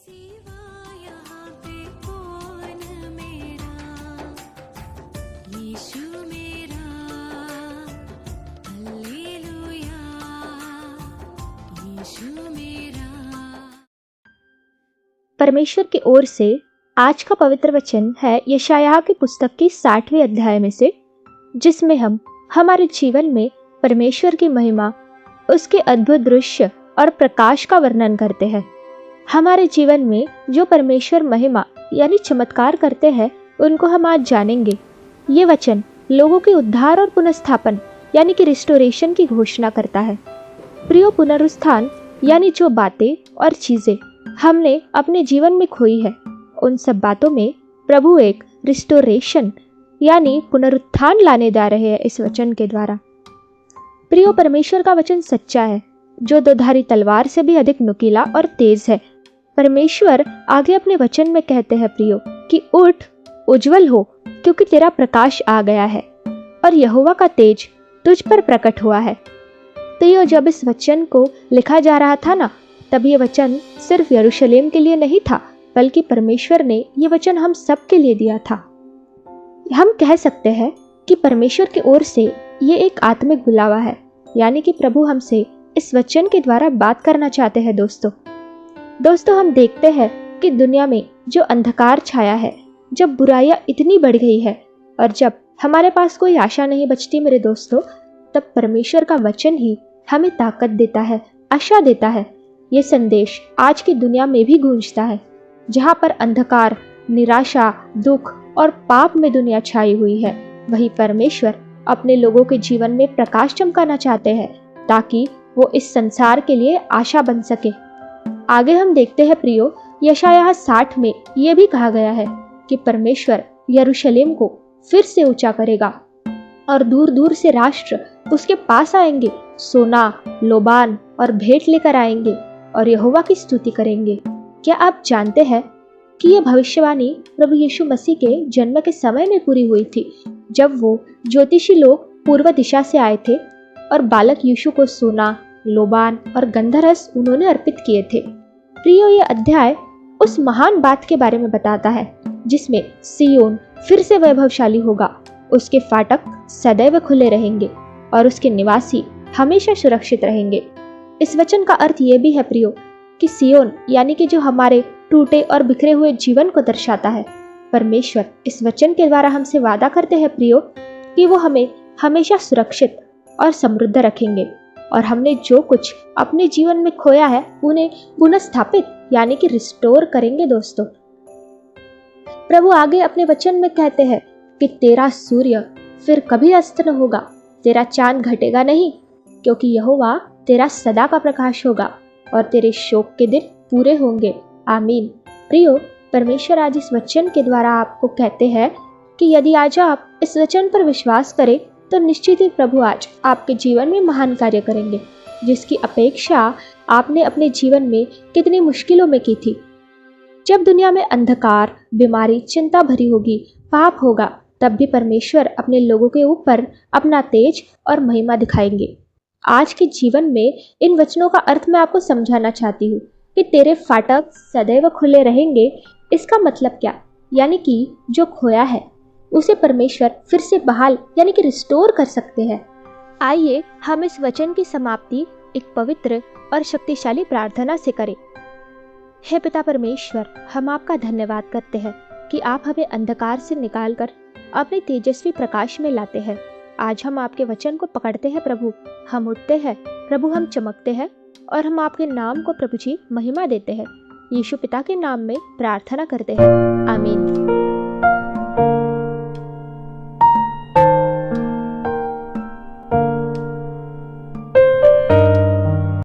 सिवा यहाँ पे कौन मेरा, यीशु मेरा, हालेलुया, यीशु मेरा। परमेश्वर की ओर से आज का पवित्र वचन है यशायाह की पुस्तक की 60वें अध्याय में से, जिसमें हम हमारे जीवन में परमेश्वर की महिमा, उसके अद्भुत दृश्य और प्रकाश का वर्णन करते हैं। हमारे जीवन में जो परमेश्वर महिमा यानी चमत्कार करते हैं, उनको हम आज जानेंगे। ये वचन लोगों के उद्धार और पुनर्स्थापन यानी कि रिस्टोरेशन की घोषणा करता है। प्रियो, पुनरुत्थान यानी जो बातें और चीजें हमने अपने जीवन में खोई है, उन सब बातों में प्रभु एक रिस्टोरेशन यानी पुनरुत्थान लाने जा रहे हैं इस वचन के द्वारा। प्रियो, परमेश्वर का वचन सच्चा है, जो दोधारी तलवार से भी अधिक नुकीला और तेज है। परमेश्वर आगे अपने वचन में कहते हैं प्रियो कि उठ, उज्जवल हो, क्योंकि तेरा प्रकाश आ गया है और यहोवा का तेज तुझ पर प्रकट हुआ है। प्रियो, जब इस वचन को लिखा जा रहा था ना, तब ये वचन सिर्फ यरूशलेम के लिए नहीं था, बल्कि परमेश्वर ने ये वचन हम सब के लिए दिया था। हम कह सकते हैं कि परमेश्वर की ओर से ये एक आत्मिक बुलावा है, यानी कि प्रभु हमसे इस वचन के द्वारा बात करना चाहते हैं। दोस्तों, हम देखते हैं कि दुनिया में जो अंधकार छाया है, जब बुराइयां इतनी बढ़ गई है और जब हमारे पास कोई आशा नहीं बचती मेरे दोस्तों, तब परमेश्वर का वचन ही हमें ताकत देता है, आशा देता है। ये संदेश आज की दुनिया में भी गूंजता है, जहाँ पर अंधकार, निराशा, दुख और पाप में दुनिया छाई हुई है। वही परमेश्वर अपने लोगों के जीवन में प्रकाश चमकाना चाहते हैं, ताकि वो इस संसार के लिए आशा बन सके। आगे हम देखते हैं प्रियो, यशायाह 60 में ये भी कहा गया है कि परमेश्वर यरूशलेम को फिर से ऊंचा करेगा और दूर दूर से राष्ट्र उसके पास आएंगे, सोना, लोबान और भेंट लेकर आएंगे और यहोवा की स्तुति करेंगे। क्या आप जानते हैं कि यह भविष्यवाणी प्रभु यीशु मसीह के जन्म के समय में पूरी हुई थी, जब वो ज्योतिषी लोग पूर्व दिशा से आए थे और बालक यीशु को सोना, लोबान और गंधरस उन्होंने अर्पित किए थे। प्रियो, ये अध्याय उस महान बात के बारे में बताता है जिसमें सियोन फिर से वैभवशाली होगा, उसके फाटक सदैव खुले रहेंगे और उसके निवासी हमेशा सुरक्षित रहेंगे। इस वचन का अर्थ ये भी है प्रियो कि सियोन यानी कि जो हमारे टूटे और बिखरे हुए जीवन को दर्शाता है। परमेश्वर इस वचन के द्वारा हमसे वादा करते हैं प्रियो कि वो हमें हमेशा सुरक्षित और समृद्ध रखेंगे और हमने जो कुछ अपने जीवन में खोया है उन्हें पुनर्स्थापित यानी कि रिस्टोर करेंगे। दोस्तों, प्रभु आगे अपने वचन में कहते हैं कि तेरा सूर्य फिर कभी अस्त न होगा, तेरा चांद घटेगा नहीं, क्योंकि यहोवा तेरा सदा का प्रकाश होगा और तेरे शोक के दिन पूरे होंगे। आमीन। प्रियो, परमेश्वर आज इस वचन के द्वारा आपको कहते हैं कि यदि आज आप इस वचन पर विश्वास करें तो निश्चित ही प्रभु आज आपके जीवन में महान कार्य करेंगे, जिसकी अपेक्षा आपने अपने जीवन में कितनी मुश्किलों में की थी। जब दुनिया में अंधकार, बीमारी, चिंता भरी होगी, पाप होगा, तब भी परमेश्वर अपने लोगों के ऊपर अपना तेज और महिमा दिखाएंगे। आज के जीवन में इन वचनों का अर्थ मैं आपको समझाना चाहती हूँ कि तेरे फाटक सदैव खुले रहेंगे। इसका मतलब क्या? यानी कि जो खोया है उसे परमेश्वर फिर से बहाल यानी कि रिस्टोर कर सकते हैं। आइए हम इस वचन की समाप्ति एक पवित्र और शक्तिशाली प्रार्थना से करें। हे पिता परमेश्वर, हम आपका धन्यवाद करते हैं कि आप हमें अंधकार से निकालकर अपने तेजस्वी प्रकाश में लाते हैं। आज हम आपके वचन को पकड़ते हैं प्रभु, हम उठते हैं प्रभु, हम चमकते हैं और हम आपके नाम को प्रभु जी महिमा देते हैं। यीशु पिता के नाम में प्रार्थना करते हैं, आमीन।